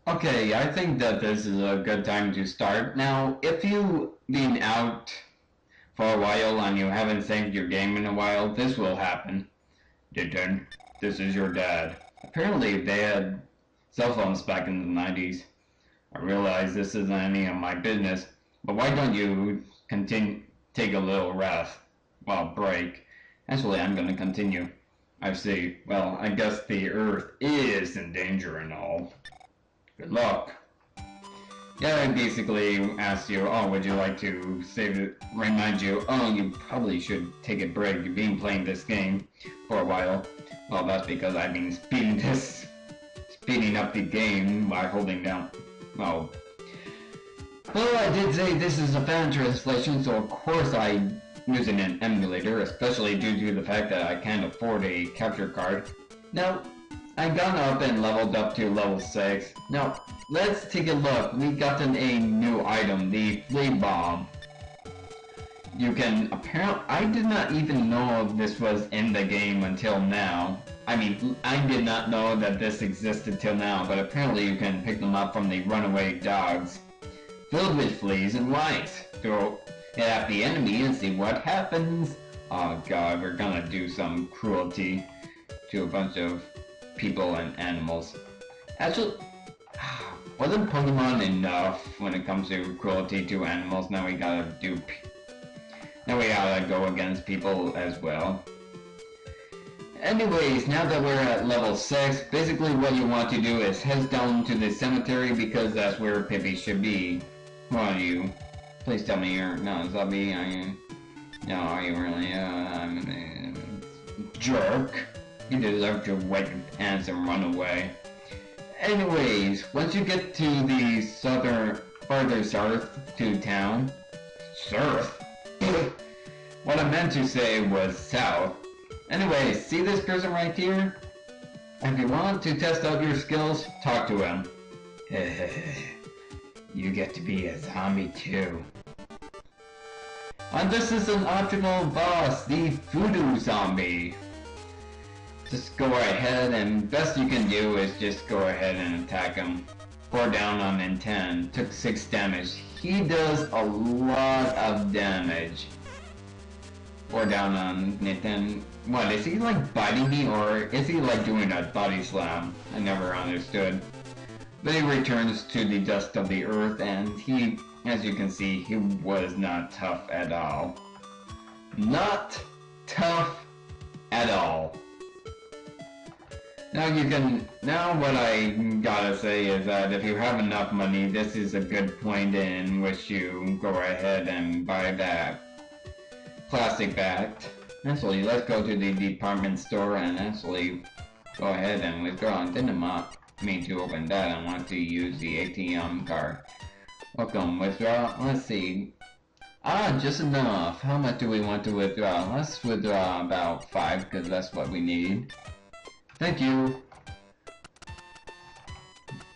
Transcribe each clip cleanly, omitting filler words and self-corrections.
Okay, I think that this is a good time to start. Now, if you've been out for a while and you haven't saved your game in a while, this will happen. Didn't. This is your dad. Apparently, they had cell phones back in the 90s. I realize this isn't any of my business, but why don't you continue, take a little rest? Well, break. Actually, I'm gonna continue. I see. Well, I guess the Earth is in danger and all. Good luck. Yeah, I basically asked you, oh, would you like to save it, remind you, oh, you probably should take a break. You've been playing this game for a while. Well, that's because I've been speeding up the game by holding down, well, I did say this is a fan translation, so of course I'm using an emulator, especially due to the fact that I can't afford a capture card. Now, I got up and leveled up to level 6. Now, let's take a look. We've gotten a new item, the flea bomb. You can apparently, I did not even know this was in the game until now. I mean, I did not know that this existed till now, but apparently you can pick them up from the runaway dogs. Filled with fleas and lice. Throw it at the enemy and see what happens. Oh god, we're gonna do some cruelty to a bunch of people and animals. Actually, wasn't Pokemon enough when it comes to cruelty to animals? Now we gotta go against people as well. Anyways, now that we're at level 6, basically what you want to do is head down to the cemetery because that's where Pippi should be. Who are you? Please tell me you're not a zombie, are you? No, are you really? I'm a jerk. You deserve to wet your pants and run away. Anyways, once you get to the farther south to town, south? What I meant to say was south. Anyways, see this person right here? If you want to test out your skills, talk to him. You get to be a zombie too. And this is an optional boss, the Voodoo Zombie. Just go ahead and best you can do is just go ahead and attack him. 4 down on in 10, took 6 damage. He does a lot of damage. 4 down on 10. What, is he like biting me or is he like doing a body slam? I never understood. But he returns to the dust of the earth and he, as you can see, he was not tough at all. Not tough at all. Now what I gotta say is that if you have enough money, this is a good point in which you go ahead and buy that plastic bag. Actually, let's go to the department store and actually go ahead and withdraw. I didn't mean to open that. I want to use the ATM card. Welcome, withdraw. Let's see. Just enough. How much do we want to withdraw? Let's withdraw about 5 because that's what we need. Thank you.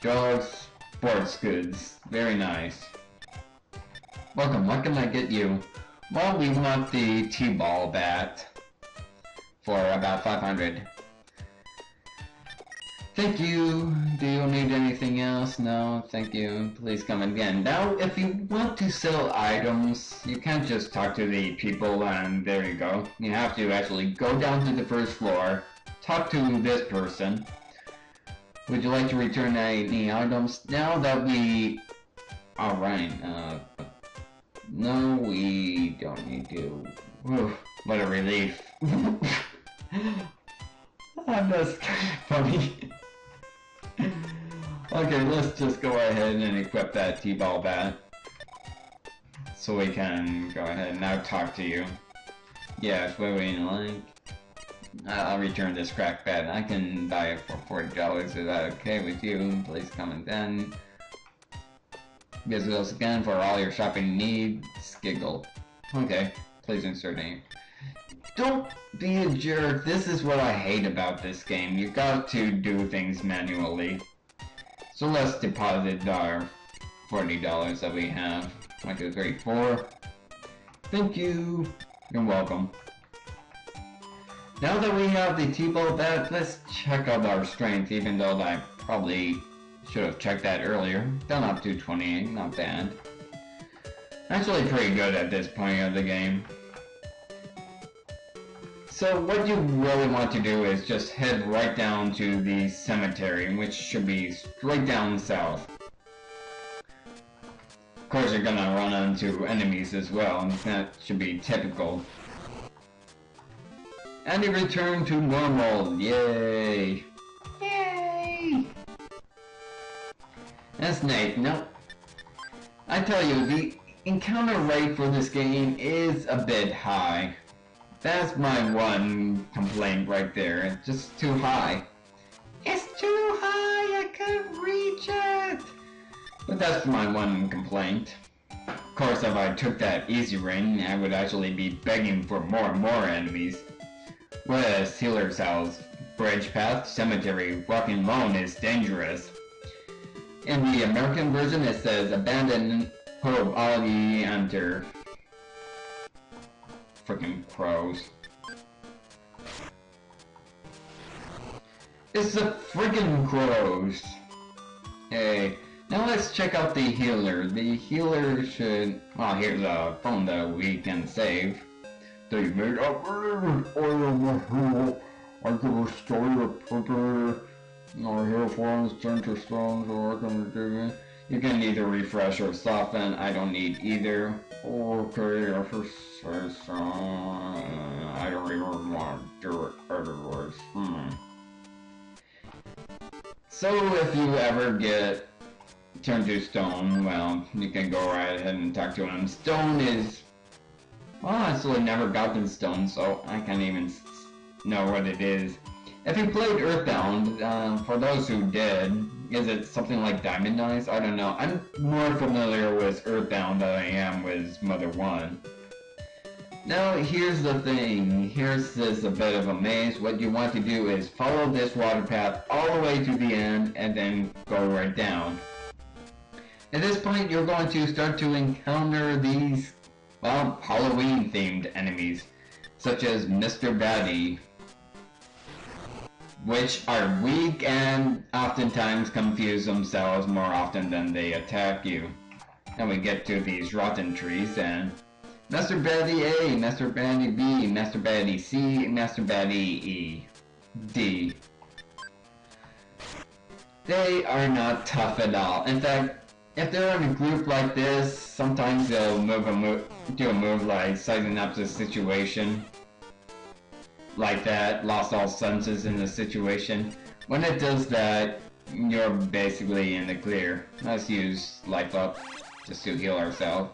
Drugs, sports goods. Very nice. Welcome, what can I get you? Well, we want the T-ball bat for about 500. Thank you. Do you need anything else? No, thank you. Please come again. Now, if you want to sell items, you can't just talk to the people and there you go. You have to actually go down to the first floor, talk to this person. Would you like to return any items? Now that we... Alright, no, we don't need to. Whew, what a relief. That's kind of funny. Okay, let's just go ahead and equip that T-ball bat. So we can go ahead and now talk to you. Yes, what would you like? I'll return this crack bat. I can buy it for $40. Is that okay with you? Please come and then. Visit us again for all your shopping needs. Giggle. Okay, please insert name. Don't be a jerk. This is what I hate about this game. You got to do things manually. So let's deposit our $40 that we have. 1, 2, 3, 4. Thank you. You're welcome. Now that we have the T-ball bat, let's check out our strength, even though I probably Should have checked that earlier. Done up to 28, not bad. Actually pretty good at this point of the game. So what you really want to do is just head right down to the cemetery, which should be straight down south. Of course you're gonna run into enemies as well, and that should be typical. And you return to normal, yay! Yay! That's nice. No, I tell you, the encounter rate for this game is a bit high. That's my one complaint right there. It's just too high. It's too high, I can't reach it! But that's my one complaint. Of course, if I took that easy ring, I would actually be begging for more and more enemies. Whereas Healer's House, Bridge Path, Cemetery, walking alone is dangerous. In the American version it says, abandon hope all ye enter. Freaking crows. It's the freaking crows! Hey, now let's check out the healer. The healer should... well, here's a phone that we can save. They made up I can restore your Pippi. Our hair forms turn to stone, so I can do it. You can either refresh or soften. I don't need either. Okay, I should say so. I don't even want to do it anyways. So if you ever get turned to stone, well, you can go right ahead and talk to him. Stone is... well, I actually never gotten stone, so I can't even know what it is. If you played Earthbound, for those who did, is it something like Diamond Eyes? I don't know. I'm more familiar with Earthbound than I am with Mother 1. Now, here's the thing. Here's this a bit of a maze. What you want to do is follow this water path all the way to the end, and then go right down. At this point, you're going to start to encounter these, well, Halloween-themed enemies, such as Mr. Batty, which are weak and oftentimes confuse themselves more often than they attack you. And we get to these rotten trees and Mr. Batty A, Mr. Batty B, Mr. Batty C, Mr. Batty E, D. They are not tough at all. In fact, if they're in a group like this, sometimes they'll do a move like sizing up the situation. Like that, lost all senses in the situation. When it does that, you're basically in the clear. Let's use life up just to heal ourselves.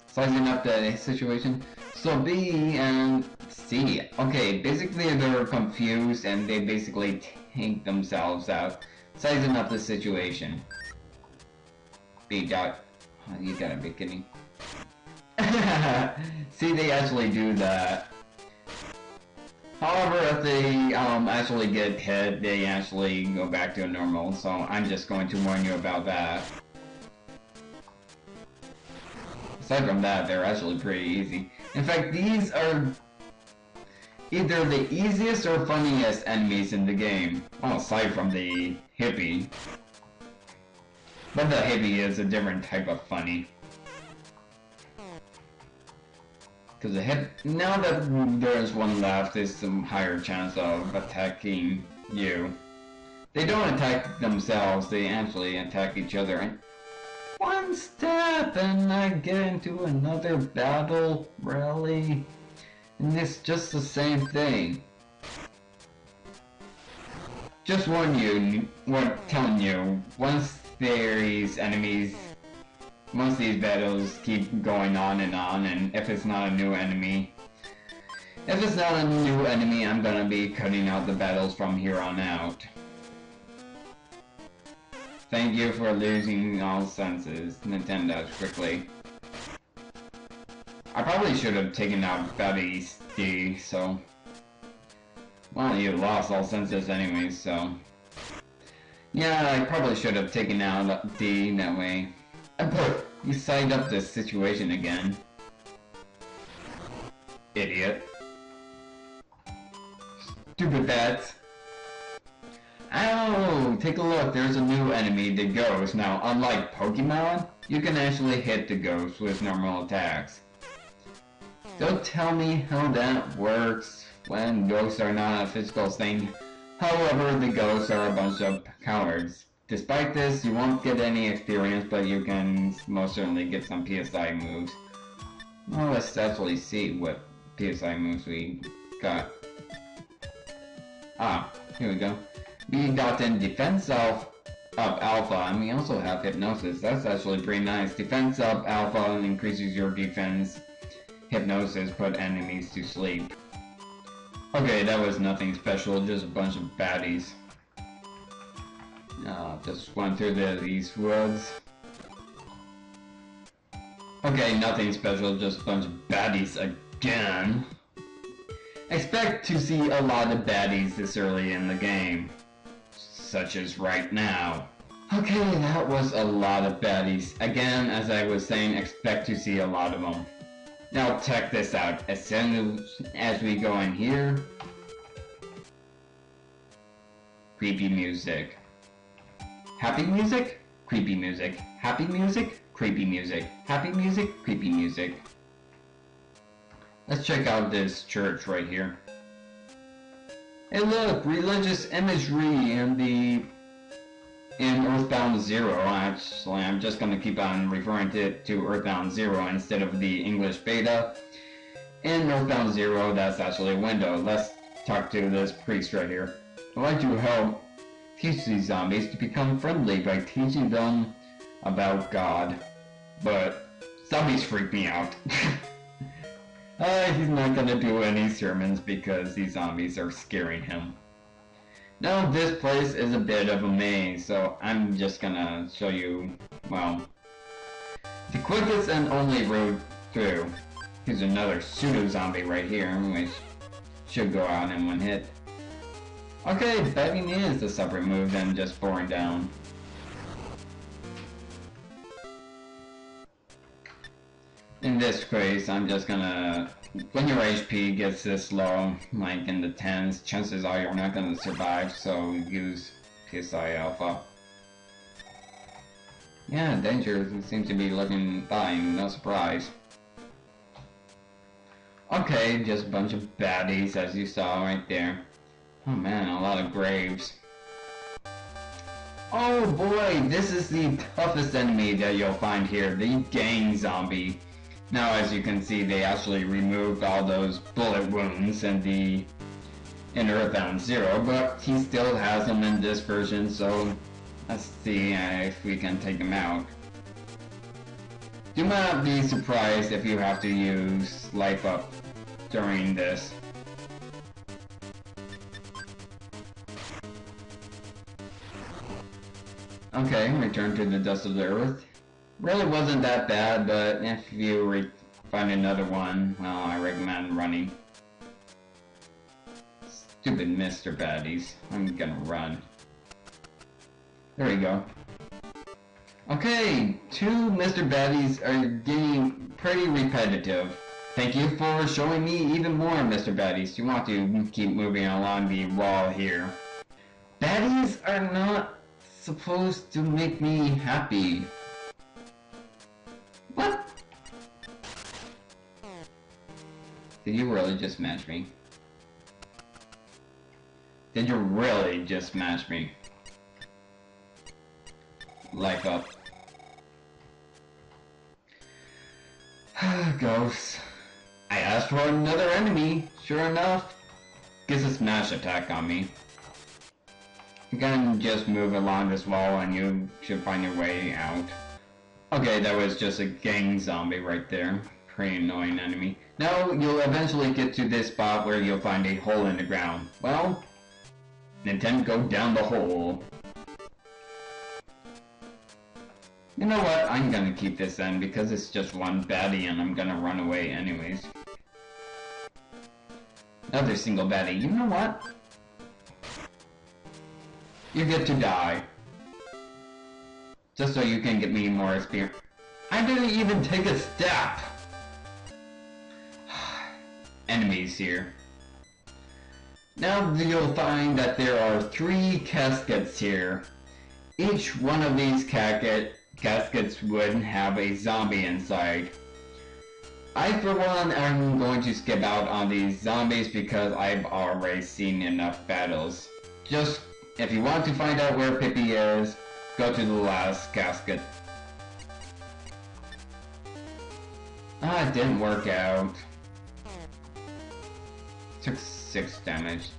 Sizing up the situation. So B and C. Okay, basically they're confused and they basically tank themselves out. Sizing up the situation. B dot. Oh, you gotta be kidding. See, they actually do that. However, if they actually get hit, they actually go back to normal, so I'm just going to warn you about that. Aside from that, they're actually pretty easy. In fact, these are either the easiest or funniest enemies in the game. Well, aside from the hippie. But the hippie is a different type of funny. Because now that there's one left, there's some higher chance of attacking you. They don't attack themselves, they actually attack each other. And one step and I get into another battle, really? And it's just the same thing. Just telling you, once these battles keep going on, and if it's not a new enemy, I'm gonna be cutting out the battles from here on out. Thank you for losing all senses, Nintendo, quickly. I probably should have taken out Batty D, so... well, you lost all senses anyway, so... yeah, I probably should have taken out D that way. You signed up this situation again. Idiot. Stupid bats. Ow! Take a look, there's a new enemy, the ghost. Now, unlike Pokemon, you can actually hit the ghost with normal attacks. Don't tell me how that works when ghosts are not a physical thing. However, the ghosts are a bunch of cowards. Despite this, you won't get any experience, but you can most certainly get some PSI moves. Well, let's actually see what PSI moves we got. Ah, here we go. We got in Defense of Alpha, and we also have Hypnosis. That's actually pretty nice. Defense of Alpha increases your defense. Hypnosis put enemies to sleep. Okay, that was nothing special, just a bunch of baddies. Just went through these woods. Okay, nothing special, just a bunch of baddies again. Expect to see a lot of baddies this early in the game. Such as right now. Okay, that was a lot of baddies. Again, as I was saying, expect to see a lot of them. Now check this out. As soon as we go in here, creepy music. Happy music, creepy music. Happy music, creepy music. Happy music, creepy music. Let's check out this church right here. Hey look, religious imagery in Earthbound Zero. Actually, I'm just gonna keep on referring to Earthbound Zero instead of the English beta. In Earthbound Zero, that's actually a window. Let's talk to this priest right here. I'd like to help teach these zombies to become friendly by teaching them about God. But zombies freak me out. He's not gonna do any sermons because these zombies are scaring him. Now this place is a bit of a maze, so I'm just gonna show you, well, the quickest and only route through. Here's another pseudo-zombie right here, which should go out in one hit. Okay, betting is a separate move than just boring down. In this case, I'm just gonna... When your HP gets this low, like in the 10s, chances are you're not gonna survive, so use PSI Alpha. Yeah, danger seems to be looking fine, no surprise. Okay, just a bunch of baddies as you saw right there. Oh man, a lot of graves. Oh boy, this is the toughest enemy that you'll find here, the gang zombie. Now as you can see, they actually removed all those bullet wounds in Earthbound Zero, but he still has them in this version, so let's see if we can take him out. Do not be surprised if you have to use Life Up during this. Okay, return to the dust of the earth. Really wasn't that bad, but if you find another one, well, I recommend running. Stupid Mr. Baddies. I'm gonna run. There we go. Okay, 2 Mr. Baddies are getting pretty repetitive. Thank you for showing me even more Mr. Baddies. You want to keep moving along the wall here. Baddies are not supposed to make me happy. What? Did you really just smash me? Did you really just smash me? Life up. Ghosts. I asked for another enemy. Sure enough, gets a smash attack on me. You can just move along this wall and you should find your way out. Okay, that was just a gang zombie right there. Pretty annoying enemy. Now, you'll eventually get to this spot where you'll find a hole in the ground. Well, intend to go down the hole. You know what? I'm gonna keep this in because it's just one baddie and I'm gonna run away anyways. Another single baddie. You know what? You get to die. Just so you can get me more experience. I didn't even take a step! Enemies here. Now you'll find that there are 3 caskets here. Each one of these caskets would have a zombie inside. I, for one, am going to skip out on these zombies because I've already seen enough battles. Just, if you want to find out where Pippi is, go to the last casket. It didn't work out. Took 6 damage.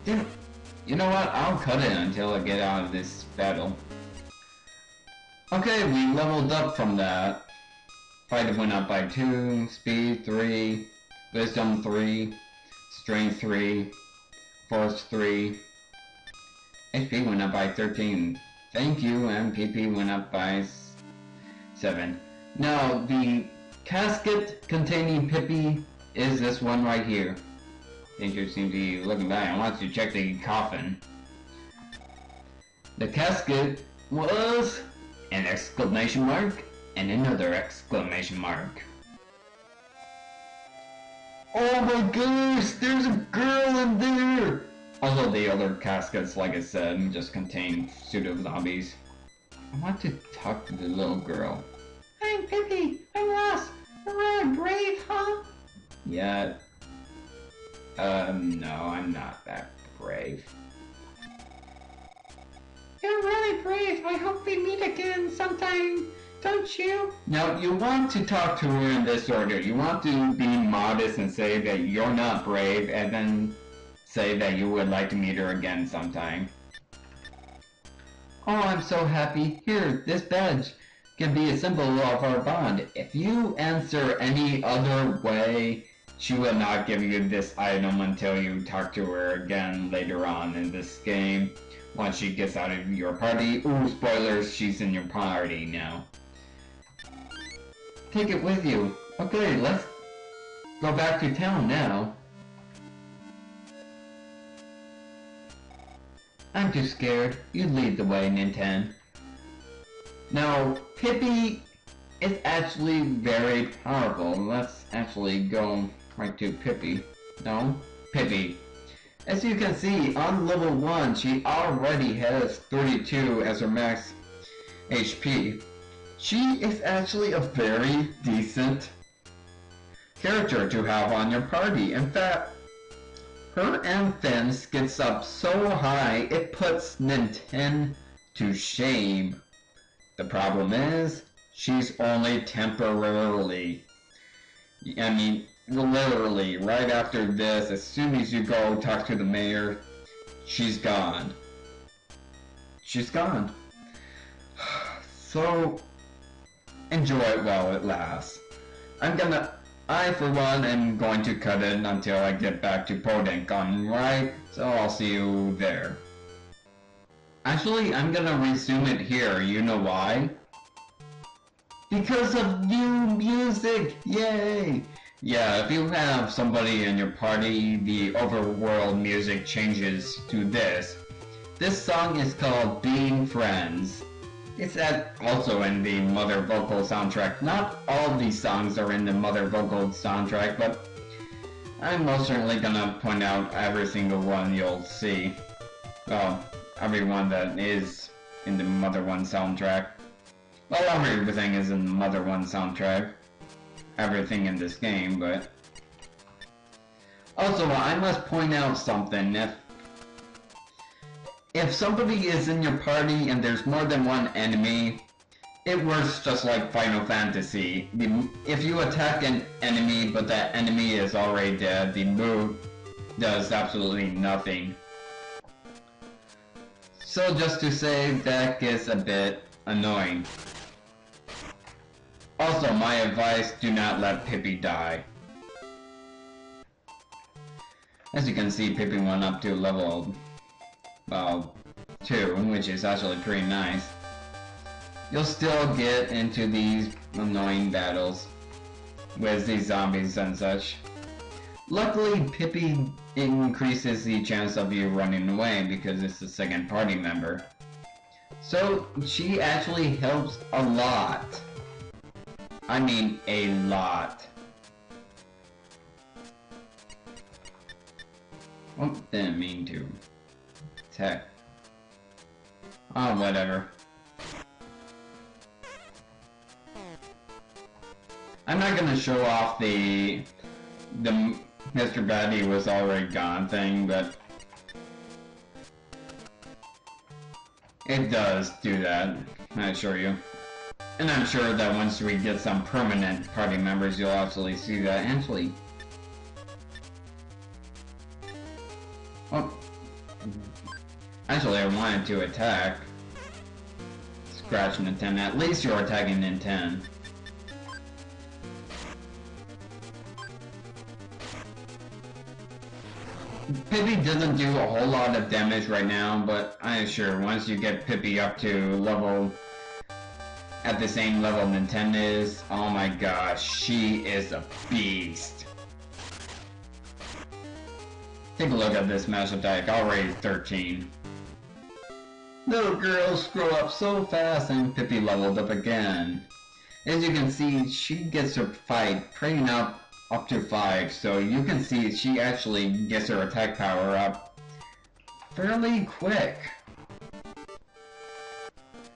You know what? I'll cut it until I get out of this battle. Okay, we leveled up from that. Fight went up by 2, speed 3, wisdom 3, strength 3, force 3. HP went up by 13. Thank you, and PP went up by 7. Now, the casket containing Pippi is this one right here. I think you seem to be looking back. I want to check the coffin. The casket was an exclamation mark and another exclamation mark. Oh my gosh, there's a girl in there! Also, the other caskets, like I said, just contain pseudo-zombies. I want to talk to the little girl. I'm Pippi, I'm lost. We're brave, huh? Yeah. No, I'm not that brave. You're really brave. I hope we meet again sometime, don't you? Now, you want to talk to her in this order. You want to be modest and say that you're not brave, and then say that you would like to meet her again sometime. Oh, I'm so happy. Here, this badge can be a symbol of our bond. If you answer any other way, she will not give you this item until you talk to her again later on in this game. Once she gets out of your party. Ooh, spoilers, she's in your party now. Take it with you. Okay, let's go back to town now. I'm too scared. You lead the way, Nintendo. Now, Pippi is actually very powerful. Let's actually go right to Pippi. No, Pippi. As you can see, on level 1, she already has 32 as her max HP. She is actually a very decent character to have on your party. In fact, her influence gets up so high, it puts Nintendo to shame. The problem is, she's only temporarily. I mean, literally, right after this, as soon as you go talk to the mayor, she's gone. She's gone. So, enjoy it while it lasts. I for one am going to cut it until I get back to Podenkan, right? So I'll see you there. Actually, I'm gonna resume it here, you know why? Because of new music! Yay! Yeah, if you have somebody in your party, the overworld music changes to this. This song is called Being Friends. It's also in the Mother Vocal soundtrack. Not all these songs are in the Mother Vocal soundtrack, but I'm most certainly gonna point out every single one you'll see. Well, every one that is in the Mother 1 soundtrack. Well, everything is in the Mother 1 soundtrack. Everything in this game, but... Also, I must point out something. If somebody is in your party and there's more than one enemy, it works just like Final Fantasy. If you attack an enemy but that enemy is already dead, the move does absolutely nothing. So just to say, that gets a bit annoying. Also, my advice, do not let Pippi die. As you can see, Pippi went up to level, well, 2, which is actually pretty nice. You'll still get into these annoying battles with these zombies and such. Luckily, Pippi increases the chance of you running away because it's the second party member. So, she actually helps a lot. I mean, a lot. Oh, didn't mean to. Attack. Oh, whatever. I'm not gonna show off the Mr. Batty was already gone thing, but it does do that, I assure you. And I'm sure that once we get some permanent party members, you'll actually see that. Actually, I wanted to attack. Scratch Nintendo. At least you're attacking Nintendo. Pippi doesn't do a whole lot of damage right now, but I assure once you get Pippi up to level at the same level Nintendo is, oh my gosh, she is a beast. Take a look at this smash attack, already 13. Little girls grow up so fast, and Pippi leveled up again. As you can see, she gets her fight pretty up to 5, so you can see she actually gets her attack power up fairly quick.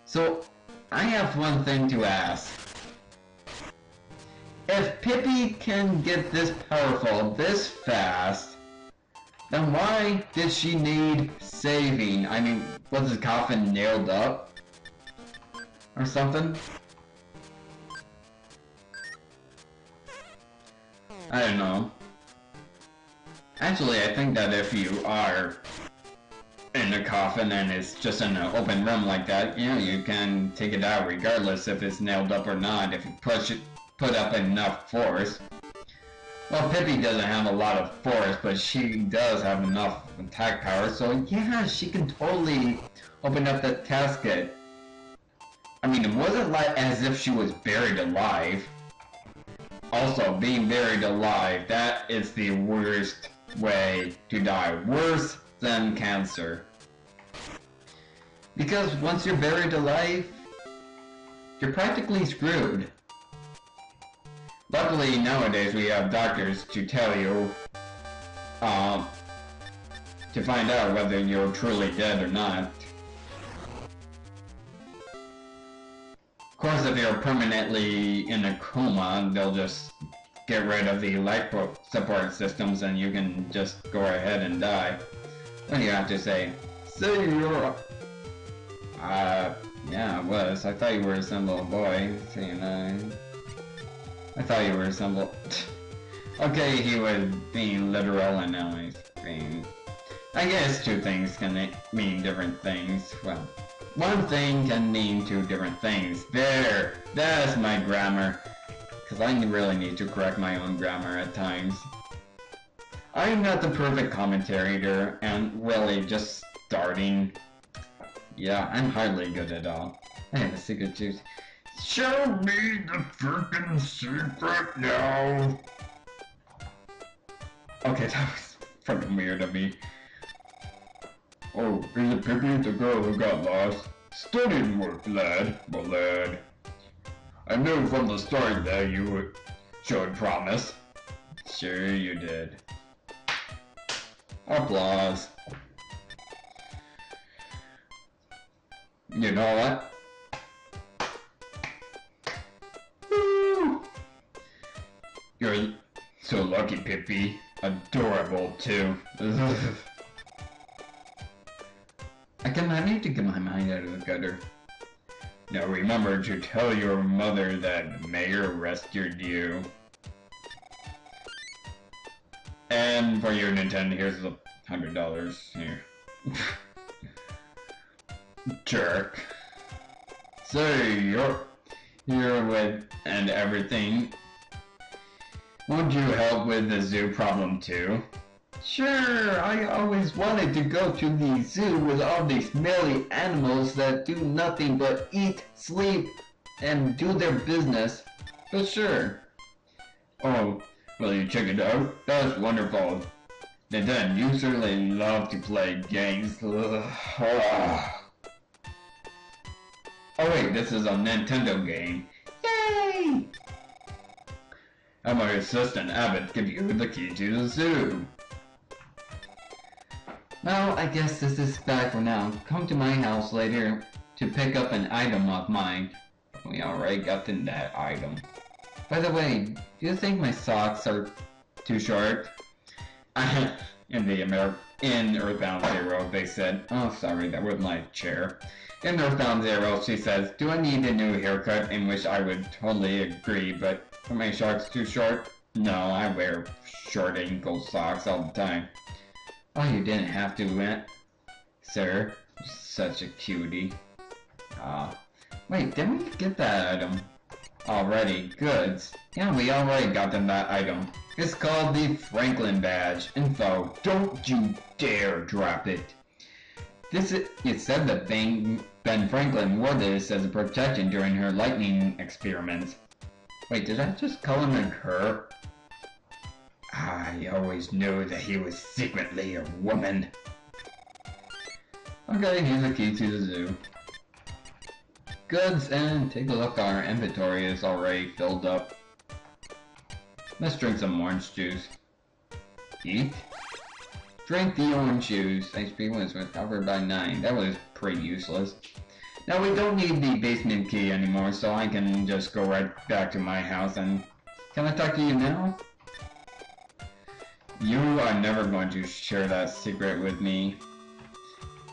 So I have one thing to ask. If Pippi can get this powerful this fast, then why did she need saving? I mean, was the coffin nailed up? Or something? I don't know. Actually, I think that if you are in a coffin and it's just in an open room like that, you know, you can take it out regardless if it's nailed up or not, if you put up enough force. Well, Pippi doesn't have a lot of force, but she does have enough attack power, so yeah, she can totally open up that casket. I mean, it wasn't like as if she was buried alive. Also, being buried alive, that is the worst way to die. Worse than cancer. Because once you're buried alive, you're practically screwed. Luckily, nowadays we have doctors to tell you, to find out whether you're truly dead or not. Of course, if you're permanently in a coma, they'll just get rid of the life support systems and you can just go ahead and die. What do you have to say? Say you're... yeah, I was. I thought you were a simple boy. Saying, I thought you were simple. Okay, he was being literal and now he's being... I guess two things can mean different things. Well, one thing can mean two different things. There! That's my grammar. Because I really need to correct my own grammar at times. I'm not the perfect commentator, and really just starting. Yeah, I'm hardly good at all. I have a secret juice. Show me the freaking secret now! Okay, that was fucking weird of me. Oh, is it Pippi, the girl who got lost? Studying work, lad. Well, lad. I knew from the start that you showed promise. Sure you did. Applause. You know what? Woo! You're so lucky, Pippi. Adorable, too. I need to get my mind out of the gutter. Now remember to tell your mother that Mayor rescued you. And for your Nintendo, here's $100. Here. Jerk. So you're here with and everything. Won't you help with the zoo problem too? Sure, I always wanted to go to the zoo with all these smelly animals that do nothing but eat, sleep, and do their business. But sure. Oh, will you check it out? That's wonderful. And then you certainly love to play games. Oh wait, this is a Nintendo game. Yay! Have my assistant Abbott give you the key to the zoo. Well, I guess this is bad for now. Come to my house later to pick up an item of mine. We already got that item. By the way, do you think my socks are too short? In Earthbound Zero, they said, oh sorry, that was my chair. In Earthbound Zero, she says, do I need a new haircut? In which I would totally agree, but are my socks too short? No, I wear short ankle socks all the time. Oh, you didn't have to, sir. Such a cutie. Wait, didn't we get that item? Already, goods. Yeah, we already got them that item. It's called the Franklin Badge. Info, don't you dare drop it. It said that Ben Franklin wore this as a protection during her lightning experiments. Wait, did I just call him a her? I always knew that he was secretly a woman. Okay, here's the key to the zoo. Goods, and take a look, our inventory is already filled up. Let's drink some orange juice. Eat. Drink the orange juice. HP was recovered by 9. That was pretty useless. Now we don't need the basement key anymore, so I can just go right back to my house and... Can I talk to you now? You are never going to share that secret with me.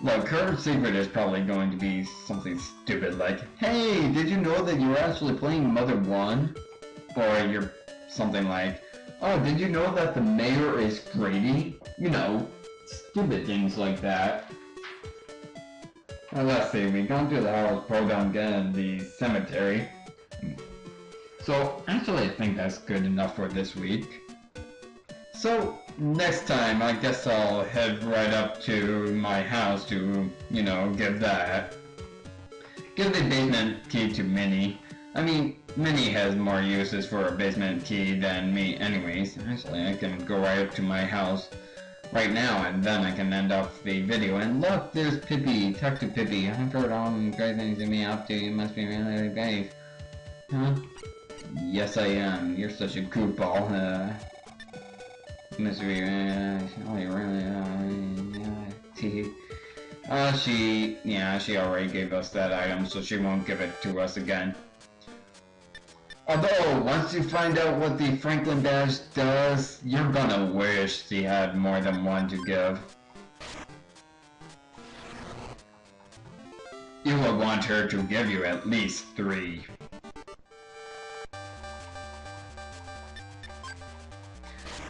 Look, her secret is probably going to be something stupid like, hey, did you know that you're actually playing Mother 1? Or you're something like, oh, did you know that the mayor is Grady? You know, stupid things like that. Now let's see, we gone to the house, program again, the cemetery. So, actually I think that's good enough for this week. So, next time, I guess I'll head right up to my house to, you know, give the basement key to Minnie. I mean, Minnie has more uses for a basement key than me anyways. Actually, I can go right up to my house right now, and then I can end off the video. And look, there's Pippi. Talk to Pippi. I've heard all the great things to me up to. You must be really brave. Huh? Yes, I am. You're such a goofball. Mystery, oh, you really, she already gave us that item, so she won't give it to us again. Although, once you find out what the Franklin Badge does, you're gonna wish she had more than one to give. You will want her to give you at least 3.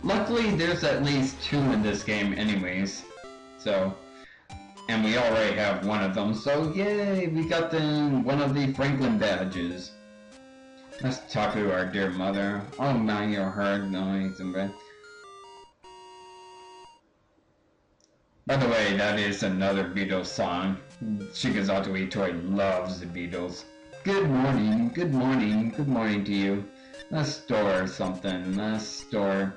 Luckily, there's at least 2 in this game anyways, so, and we already have one of them, so yay, we got one of the Franklin badges. Let's talk to our dear mother. Oh my, you're hurt, no, I need some bread. By the way, that is another Beatles song. Shigesato Itoi loves the Beatles. Good morning, good morning, good morning to you. Let's store something, let's store...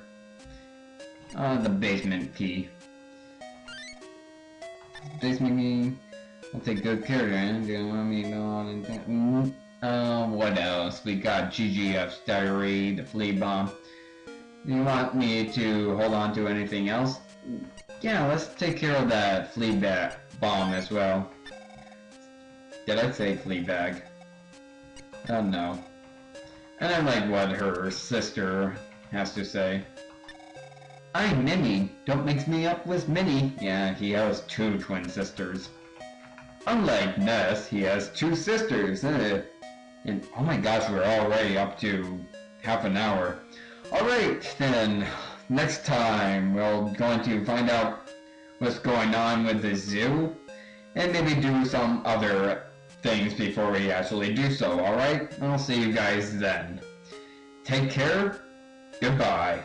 the basement key. Basement key. I'll take good care of it. Do you want me to go on and what else? We got GGF's diary, the flea bomb. Do you want me to hold on to anything else? Yeah, let's take care of that flea bomb as well. Did I say flea bag? Oh no. And I like what her sister has to say. I'm Minnie. Don't mix me up with Minnie. Yeah, he has 2 twin sisters. Unlike Ness, he has 2 sisters. And oh my gosh, we're already up to half an hour. Alright, then, next time we're going to find out what's going on with the zoo, and maybe do some other things before we actually do so, alright? I'll see you guys then. Take care. Goodbye.